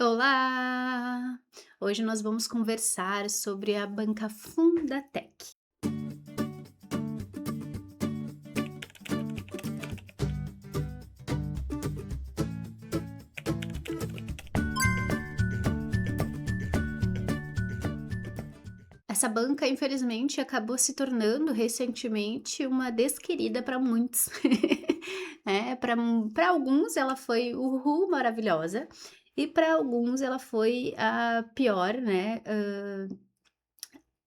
Olá! Hoje nós vamos conversar sobre a banca Fundatec. Essa banca, infelizmente, acabou se tornando recentemente uma desquerida para muitos. Para alguns ela foi uhul, maravilhosa, e para alguns ela foi a pior, né,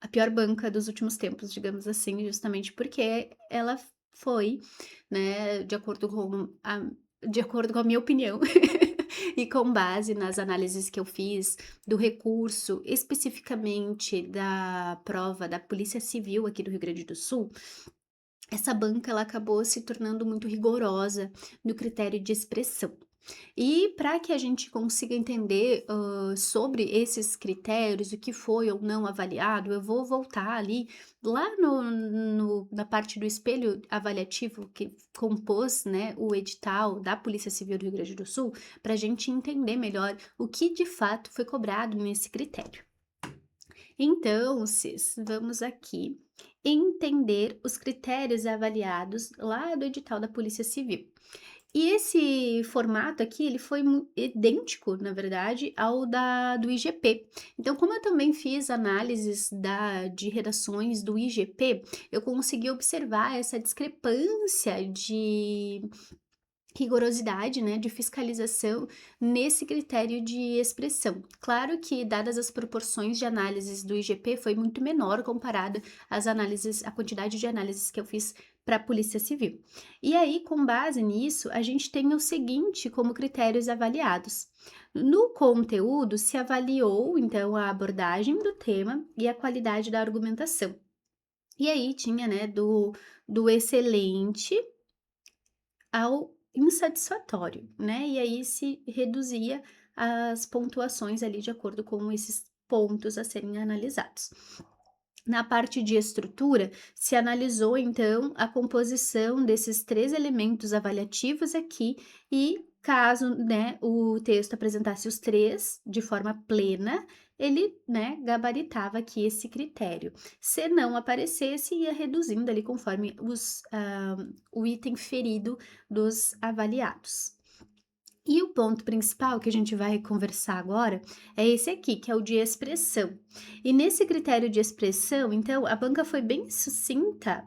a pior banca dos últimos tempos, digamos assim, justamente porque ela foi, né, de acordo com a minha opinião, e com base nas análises que eu fiz do recurso, especificamente da prova da Polícia Civil aqui do Rio Grande do Sul, essa banca ela acabou se tornando muito rigorosa no critério de expressão. E para que a gente consiga entender, sobre esses critérios, o que foi ou não avaliado, eu vou voltar ali lá na parte do espelho avaliativo que compôs, né, o edital da Polícia Civil do Rio Grande do Sul, para a gente entender melhor o que de fato foi cobrado nesse critério. Então, Cis, vamos aqui entender os critérios avaliados lá do edital da Polícia Civil. E esse formato aqui, ele foi idêntico, na verdade, ao do IGP. Então, como eu também fiz análises de redações do IGP, eu consegui observar essa discrepância de rigorosidade, né, de fiscalização nesse critério de expressão. Claro que, dadas as proporções de análises do IGP, foi muito menor comparado à quantidade de análises que eu fiz para a Polícia Civil. E aí, com base nisso, a gente tem o seguinte como critérios avaliados. No conteúdo, se avaliou, então, a abordagem do tema e a qualidade da argumentação. E aí tinha, né, do excelente ao insatisfatório, né, e aí se reduzia as pontuações ali de acordo com esses pontos a serem analisados. Na parte de estrutura, se analisou então a composição desses 3 elementos avaliativos aqui e caso, né, o texto apresentasse os 3 de forma plena, ele, né, gabaritava aqui esse critério. Se não aparecesse, ia reduzindo ali conforme o item ferido dos avaliados. E o ponto principal que a gente vai conversar agora é esse aqui, que é o de expressão. E nesse critério de expressão, então, a banca foi bem sucinta,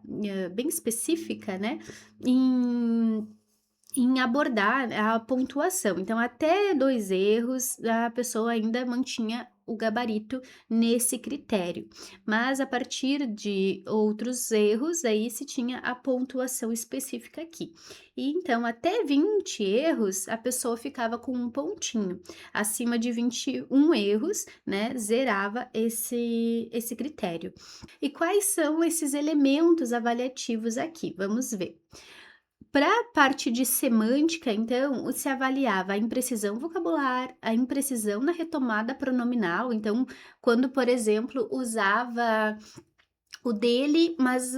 bem específica, né, em abordar a pontuação. Então, até 2 erros, a pessoa ainda mantinha o gabarito nesse critério, mas a partir de outros erros, aí se tinha a pontuação específica aqui. E então, até 20 erros, a pessoa ficava com um pontinho. Acima de 21 erros, né, zerava esse critério. E quais são esses elementos avaliativos aqui? Vamos ver. Para a parte de semântica, então, se avaliava a imprecisão vocabular, a imprecisão na retomada pronominal. Então, quando, por exemplo, usava o dele, mas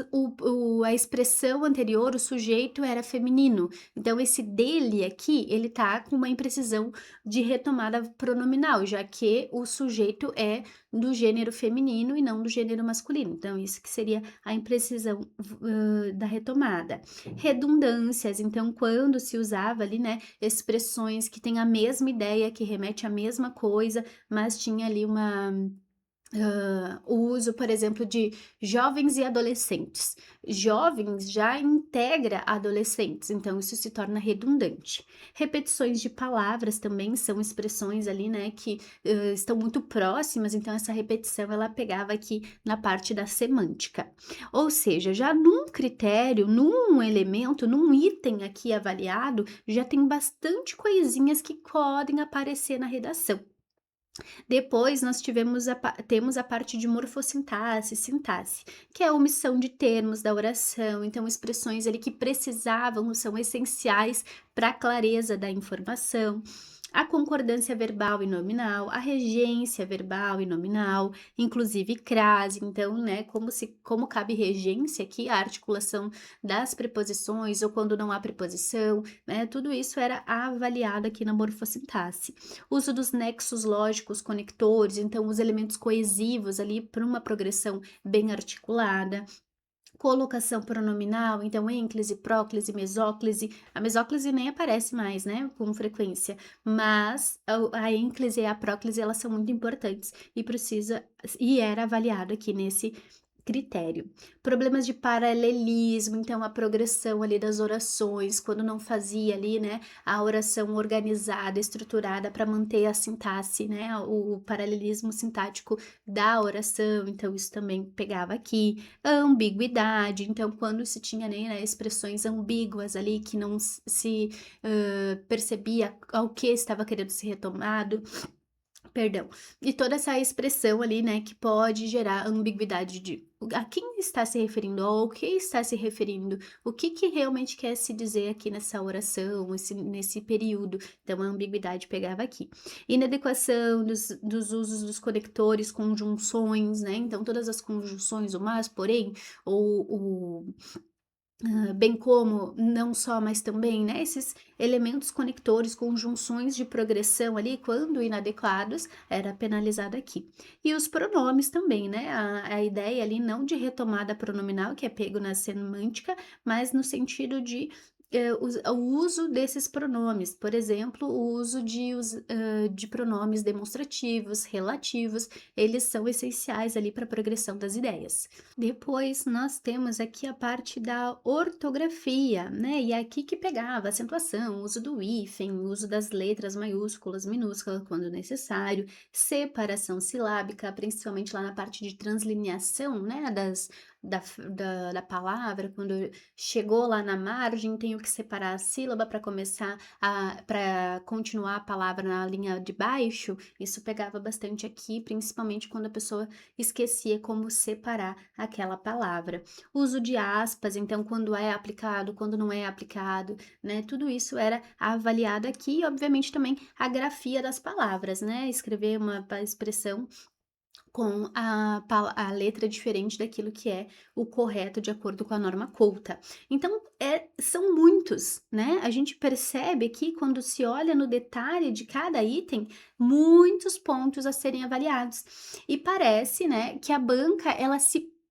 a expressão anterior, o sujeito era feminino. Então esse dele aqui, ele tá com uma imprecisão de retomada pronominal, já que o sujeito é do gênero feminino e não do gênero masculino. Então isso que seria a imprecisão da retomada. Redundâncias, então quando se usava ali, né, expressões que têm a mesma ideia, que remete à mesma coisa, mas tinha ali o uso, por exemplo, de jovens e adolescentes. Jovens já integra adolescentes, então isso se torna redundante. Repetições de palavras também são expressões ali, né, que estão muito próximas, então essa repetição ela pegava aqui na parte da semântica. Ou seja, já num critério, num elemento, num item aqui avaliado, já tem bastante coisinhas que podem aparecer na redação. Depois nós temos a parte de morfossintaxe, sintaxe, que é a omissão de termos da oração, então expressões ali que precisavam, são essenciais para a clareza da informação. a concordância verbal e nominal, a regência verbal e nominal, inclusive crase. Então, né, como cabe regência aqui, a articulação das preposições ou quando não há preposição, né, tudo isso era avaliado aqui na morfossintaxe. Uso dos nexos lógicos conectores, então os elementos coesivos ali para uma progressão bem articulada. Colocação pronominal, então ênclise, próclise, mesóclise. A mesóclise nem aparece mais, né, com frequência, mas a ênclise e a próclise, elas são muito importantes e era avaliado aqui nesse critério. Problemas de paralelismo, então a progressão ali das orações, quando não fazia ali, né, a oração organizada, estruturada para manter a sintaxe, né, o paralelismo sintático da oração, então isso também pegava aqui. Ambiguidade, então quando se tinha, né, expressões ambíguas ali que não se percebia ao que estava querendo ser retomado, perdão, e toda essa expressão ali, né, que pode gerar ambiguidade de a quem está se referindo, ao que está se referindo, o que que realmente quer se dizer aqui nessa oração, nesse período. Então, a ambiguidade pegava aqui. Inadequação dos usos dos conectores, conjunções, né? Então, todas as conjunções, o mas, porém, ou o bem como, não só, mas também, né, esses elementos conectores, conjunções de progressão ali, quando inadequados, era penalizado aqui. E os pronomes também, né, a ideia ali não de retomada pronominal, que é pego na semântica, mas no sentido de o uso desses pronomes, por exemplo, o uso de pronomes demonstrativos, relativos, eles são essenciais ali para a progressão das ideias. Depois nós temos aqui a parte da ortografia, né? E é aqui que pegava acentuação, uso do hífen, uso das letras maiúsculas, minúsculas quando necessário, separação silábica, principalmente lá na parte de translineação, né? Da palavra, quando chegou lá na margem, tenho que separar a sílaba para para continuar a palavra na linha de baixo. Isso pegava bastante aqui, principalmente quando a pessoa esquecia como separar aquela palavra. Uso de aspas, então, quando é aplicado, quando não é aplicado, né? Tudo isso era avaliado aqui e, obviamente, também a grafia das palavras, né? Escrever uma expressão com a letra diferente daquilo que é o correto de acordo com a norma culta. Então, são muitos, né? A gente percebe aqui, quando se olha no detalhe de cada item, muitos pontos a serem avaliados. E parece, né, que a banca,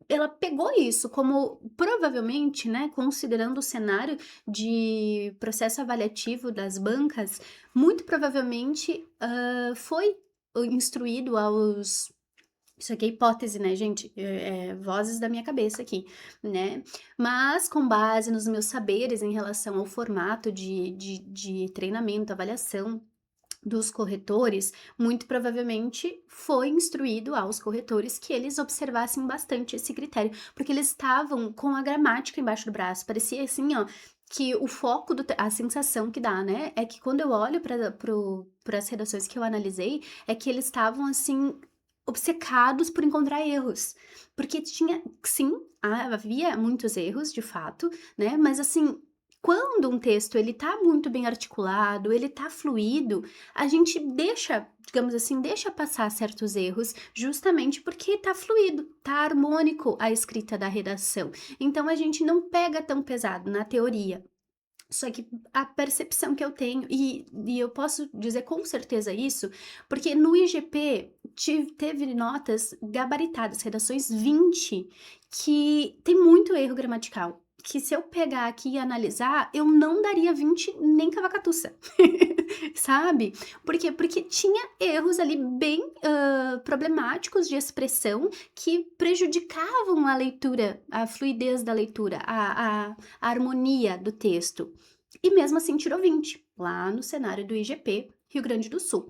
ela pegou isso como provavelmente, né, considerando o cenário de processo avaliativo das bancas, muito provavelmente foi instruído aos isso aqui é hipótese, né, gente? Vozes da minha cabeça aqui, né? Mas com base nos meus saberes em relação ao formato de treinamento, avaliação dos corretores, muito provavelmente foi instruído aos corretores que eles observassem bastante esse critério, porque eles estavam com a gramática embaixo do braço. Parecia assim, ó, que o foco a sensação que dá, né, é que quando eu olho para as redações que eu analisei, é que eles estavam assim obcecados por encontrar erros, porque tinha, sim, havia muitos erros, de fato, né? Mas assim, quando um texto ele tá muito bem articulado, ele tá fluido, a gente deixa, digamos assim, deixa passar certos erros, justamente porque tá fluido, tá harmônico a escrita da redação. Então a gente não pega tão pesado na teoria. Só que a percepção que eu tenho, e eu posso dizer com certeza isso, porque no IGP teve notas gabaritadas, redações 20, que tem muito erro gramatical. Que se eu pegar aqui e analisar, eu não daria 20 nem cavacatuça, sabe? Por quê? Porque tinha erros ali bem problemáticos de expressão que prejudicavam a leitura, a fluidez da leitura, a harmonia do texto. E mesmo assim tirou 20, lá no cenário do IGP, Rio Grande do Sul.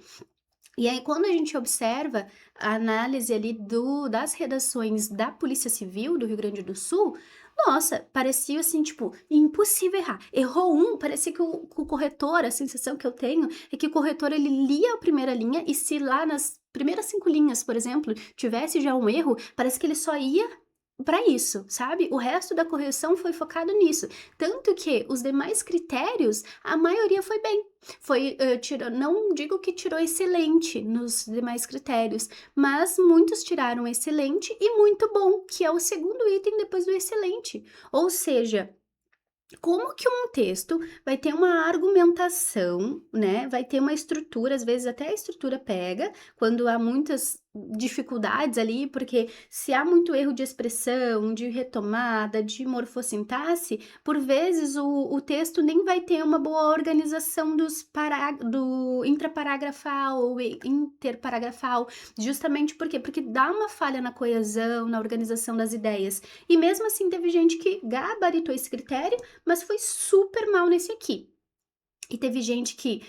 E aí, quando a gente observa a análise ali das redações da Polícia Civil do Rio Grande do Sul, nossa, parecia assim, tipo, impossível errar. Errou um, parecia que o corretor, a sensação que eu tenho é que o corretor, ele lia a primeira linha e se lá nas primeiras 5 linhas, por exemplo, tivesse já um erro, parece que ele só ia para isso, sabe? O resto da correção foi focado nisso. Tanto que os demais critérios, a maioria foi bem. Foi, não digo que tirou excelente nos demais critérios, mas muitos tiraram excelente e muito bom, que é o segundo item depois do excelente. Ou seja, como que um texto vai ter uma argumentação, né, vai ter uma estrutura, às vezes até a estrutura pega, quando há muitas dificuldades ali, porque se há muito erro de expressão, de retomada, de morfossintaxe, por vezes o texto nem vai ter uma boa organização do intraparágrafal ou interparagrafal, justamente por quê? Porque dá uma falha na coesão, na organização das ideias. E mesmo assim teve gente que gabaritou esse critério, mas foi super mal nesse aqui. E teve gente que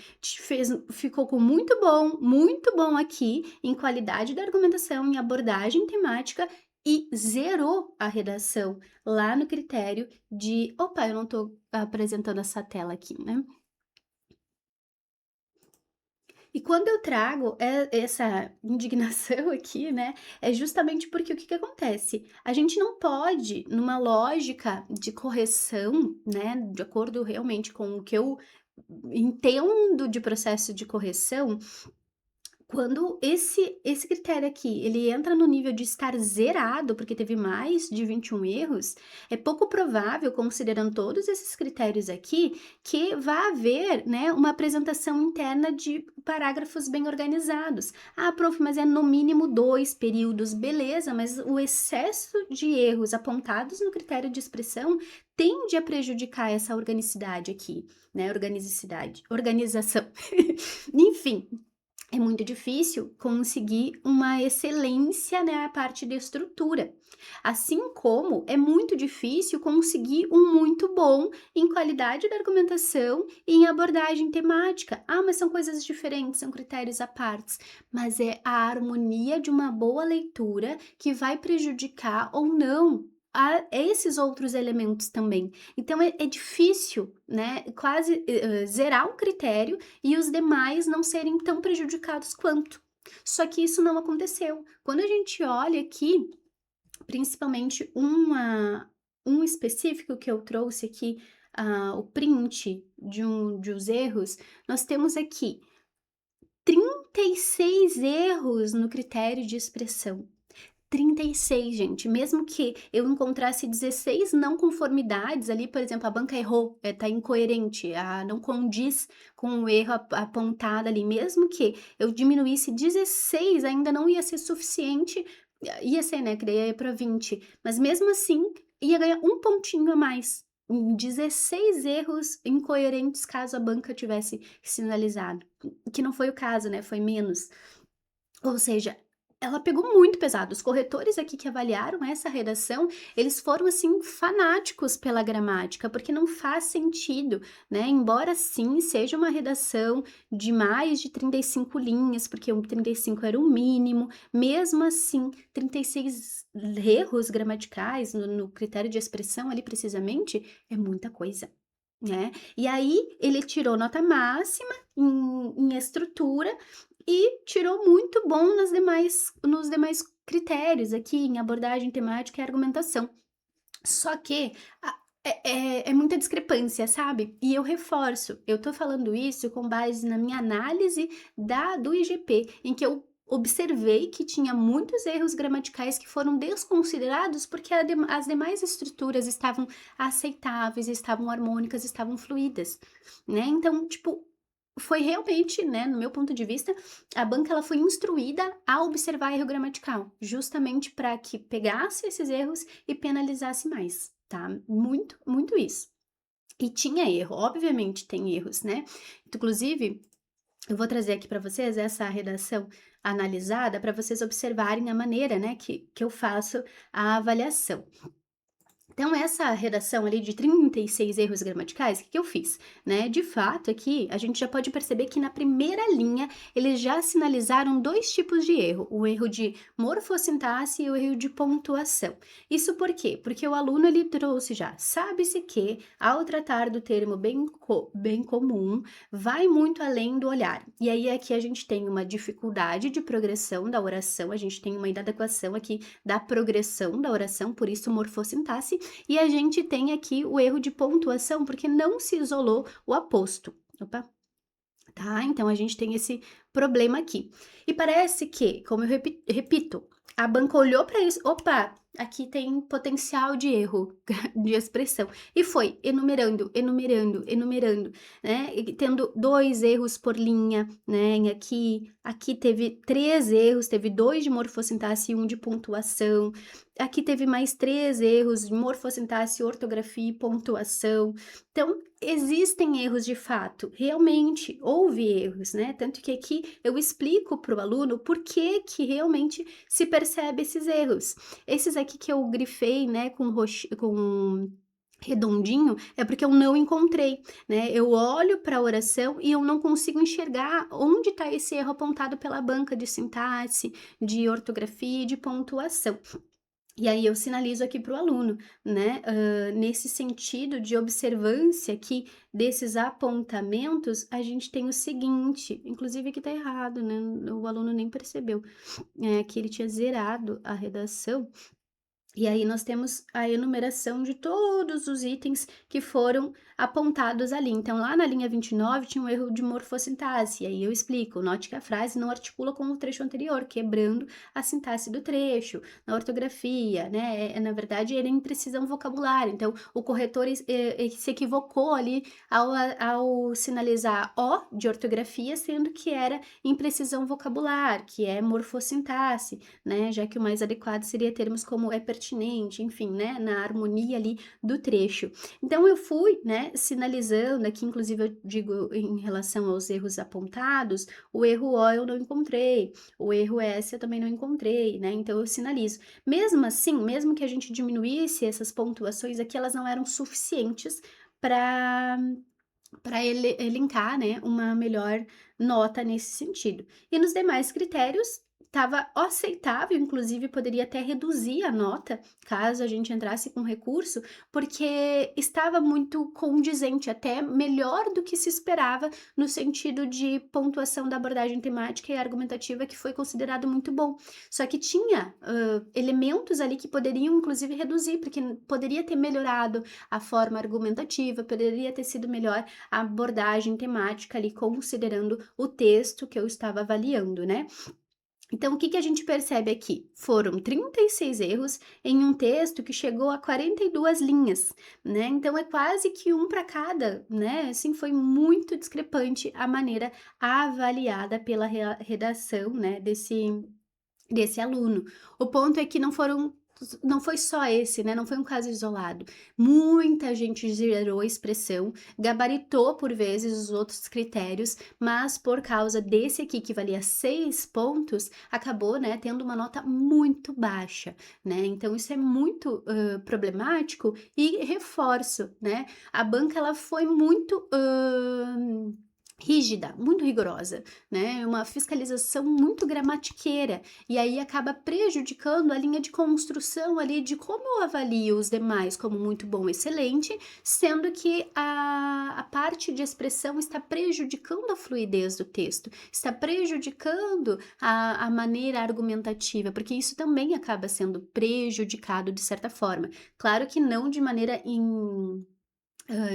ficou com muito bom aqui em qualidade da argumentação, em abordagem temática e zerou a redação lá no critério de, opa, eu não tô apresentando essa tela aqui, né? E quando eu trago essa indignação aqui, né, é justamente porque o que que acontece? A gente não pode, numa lógica de correção, né, de acordo realmente com o que eu entendo de processo de correção, quando esse critério aqui, ele entra no nível de estar zerado, porque teve mais de 21 erros, é pouco provável, considerando todos esses critérios aqui, que vá haver, né, uma apresentação interna de parágrafos bem organizados. Ah, prof, mas é no mínimo 2 períodos, beleza, mas o excesso de erros apontados no critério de expressão tende a prejudicar essa organicidade aqui, né, organização. Enfim, é muito difícil conseguir uma excelência, né, a parte de estrutura. Assim como é muito difícil conseguir um muito bom em qualidade da argumentação e em abordagem temática. Ah, mas são coisas diferentes, são critérios à partes. Mas é a harmonia de uma boa leitura que vai prejudicar ou não a esses outros elementos também. Então é difícil, né, quase zerar um critério e os demais não serem tão prejudicados quanto. Só que isso não aconteceu. Quando a gente olha aqui, principalmente um específico que eu trouxe aqui, o print de uns erros, nós temos aqui 36 erros no critério de expressão. 36, gente. Mesmo que eu encontrasse 16 não conformidades ali, por exemplo, a banca errou, tá incoerente, não condiz com o erro apontado ali. Mesmo que eu diminuísse 16, ainda não ia ser suficiente. Ia ser, né? Que daí ia para 20. Mas mesmo assim, ia ganhar um pontinho a mais. Em 16 erros incoerentes caso a banca tivesse sinalizado. Que não foi o caso, né? Foi menos. Ou seja, ela pegou muito pesado. Os corretores aqui que avaliaram essa redação, eles foram assim fanáticos pela gramática, porque não faz sentido, né? Embora sim seja uma redação de mais de 35 linhas, porque o 35 era o mínimo, mesmo assim, 36 erros gramaticais no critério de expressão ali precisamente, é muita coisa. Né? E aí ele tirou nota máxima em estrutura e tirou muito bom nos demais critérios aqui, em abordagem temática e argumentação. Só que é muita discrepância, sabe? E eu reforço, eu tô falando isso com base na minha análise do IGP, em que eu observei que tinha muitos erros gramaticais que foram desconsiderados porque as demais estruturas estavam aceitáveis, estavam harmônicas, estavam fluídas, né? Então, tipo, foi realmente, né, no meu ponto de vista, a banca ela foi instruída a observar erro gramatical, justamente para que pegasse esses erros e penalizasse mais, tá? Muito, muito isso. E tinha erro, obviamente tem erros, né? Inclusive, eu vou trazer aqui para vocês essa redação analisada para vocês observarem a maneira, né, que eu faço a avaliação. Então essa redação ali de 36 erros gramaticais, o que que eu fiz, né, de fato aqui a gente já pode perceber que na primeira linha eles já sinalizaram 2 tipos de erro, o erro de morfossintaxe e o erro de pontuação. Isso por quê? Porque o aluno ele trouxe já, sabe-se que ao tratar do termo bem comum, vai muito além do olhar. E aí aqui a gente tem uma dificuldade de progressão da oração, a gente tem uma inadequação aqui da progressão da oração, por isso morfossintaxe, e a gente tem aqui o erro de pontuação, porque não se isolou o aposto. Opa, tá? Então a gente tem esse problema aqui. E parece que, como eu repito, a banca olhou para isso, opa, aqui tem potencial de erro de expressão. E foi enumerando, enumerando, enumerando, né? E tendo 2 erros por linha, né? Aqui teve 3 erros, teve 2 de morfossintaxe e 1 de pontuação. Aqui teve mais 3 erros de morfossintaxe, ortografia e pontuação. Então, existem erros de fato, realmente houve erros, né? Tanto que aqui eu explico para o aluno por que que realmente se percebe esses erros. Esses aqui que eu grifei, né, com redondinho, é porque eu não encontrei, né? Eu olho para a oração e eu não consigo enxergar onde está esse erro apontado pela banca de sintaxe, de ortografia e de pontuação. E aí eu sinalizo aqui para o aluno, né, nesse sentido de observância aqui desses apontamentos, a gente tem o seguinte, inclusive aqui tá errado, né, o aluno nem percebeu, que ele tinha zerado a redação, e aí nós temos a enumeração de todos os itens que foram apontados ali. Então, lá na linha 29 tinha um erro de morfossintaxe, e aí eu explico, note que a frase não articula com o trecho anterior, quebrando a sintaxe do trecho. Na ortografia, né, na verdade, ele é imprecisão vocabular, então o corretor se equivocou ali ao sinalizar O de ortografia, sendo que era imprecisão vocabular, que é morfossintaxe, né, já que o mais adequado seria termos como é pertinente, enfim, né, na harmonia ali do trecho. Então eu fui, né, sinalizando aqui, inclusive eu digo em relação aos erros apontados, o erro O eu não encontrei, o erro S eu também não encontrei, né, então eu sinalizo. Mesmo assim, mesmo que a gente diminuísse essas pontuações aqui, elas não eram suficientes para elencar, né, uma melhor nota nesse sentido. E nos demais critérios, estava aceitável, inclusive poderia até reduzir a nota, caso a gente entrasse com recurso, porque estava muito condizente, até melhor do que se esperava, no sentido de pontuação da abordagem temática e argumentativa, que foi considerado muito bom. Só que tinha elementos ali que poderiam, inclusive, reduzir, porque poderia ter melhorado a forma argumentativa, poderia ter sido melhor a abordagem temática ali, considerando o texto que eu estava avaliando, né. Então, o que que a gente percebe aqui? Foram 36 erros em um texto que chegou a 42 linhas, né, então é quase que um para cada, né, assim, foi muito discrepante a maneira avaliada pela redação, né, desse aluno. O ponto é que não foi só esse, né, não foi um caso isolado. Muita gente gerou expressão, gabaritou por vezes os outros critérios, mas por causa desse aqui que valia 6 pontos, acabou, né, tendo uma nota muito baixa, né. Então isso é muito, problemático e reforço, né, a banca ela foi muito, rígida, muito rigorosa, né, uma fiscalização muito gramatiqueira, e aí acaba prejudicando a linha de construção ali de como eu avalio os demais como muito bom, excelente, sendo que a parte de expressão está prejudicando a fluidez do texto, está prejudicando a maneira argumentativa, porque isso também acaba sendo prejudicado de certa forma. Claro que não de maneira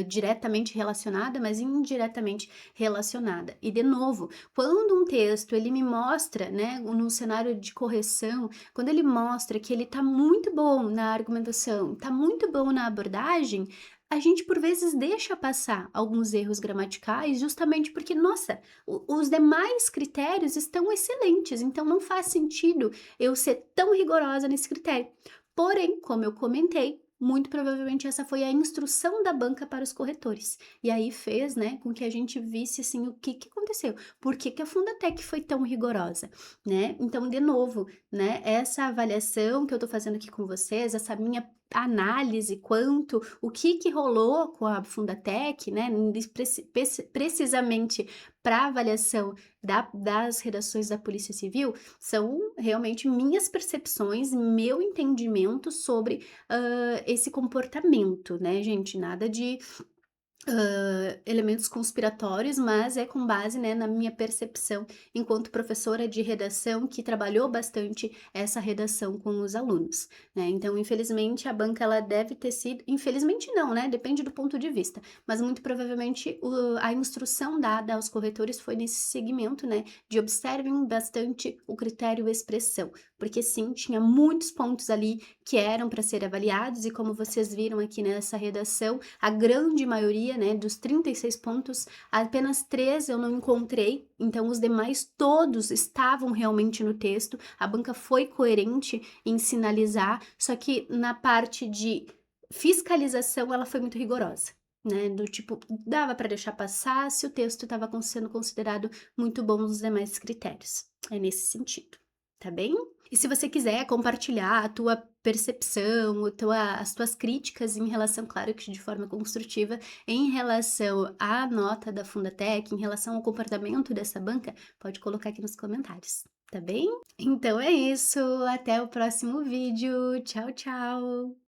diretamente relacionada, mas indiretamente relacionada. E de novo, quando um texto ele me mostra, né, num cenário de correção, quando ele mostra que ele tá muito bom na argumentação, tá muito bom na abordagem, a gente por vezes deixa passar alguns erros gramaticais justamente porque, nossa, os demais critérios estão excelentes, então não faz sentido eu ser tão rigorosa nesse critério. Porém, como eu comentei, muito provavelmente essa foi a instrução da banca para os corretores. E aí fez, né, com que a gente visse, assim, o que que aconteceu, por que que a Fundatec foi tão rigorosa, né. Então, de novo, né, essa avaliação que eu tô fazendo aqui com vocês, essa minha análise quanto o que rolou com a Fundatec, né, precisamente para avaliação das redações da Polícia Civil, são realmente minhas percepções, meu entendimento sobre, esse comportamento, né, gente, nada de elementos conspiratórios, mas é com base, né, na minha percepção enquanto professora de redação que trabalhou bastante essa redação com os alunos, né. Então, infelizmente, a banca ela deve ter sido infelizmente não, né, depende do ponto de vista, mas muito provavelmente a instrução dada aos corretores foi nesse segmento, né, de observem bastante o critério expressão, porque sim, tinha muitos pontos ali que eram para ser avaliados e como vocês viram aqui nessa redação, a grande maioria, né, dos 36 pontos, apenas 3 eu não encontrei, então os demais todos estavam realmente no texto, a banca foi coerente em sinalizar, só que na parte de fiscalização ela foi muito rigorosa, né, do tipo, dava para deixar passar se o texto estava sendo considerado muito bom nos demais critérios, é nesse sentido, tá bem? E se você quiser compartilhar a tua percepção, as tuas críticas em relação, claro que de forma construtiva, em relação à nota da Fundatec, em relação ao comportamento dessa banca, pode colocar aqui nos comentários, tá bem? Então é isso, até o próximo vídeo. Tchau, tchau.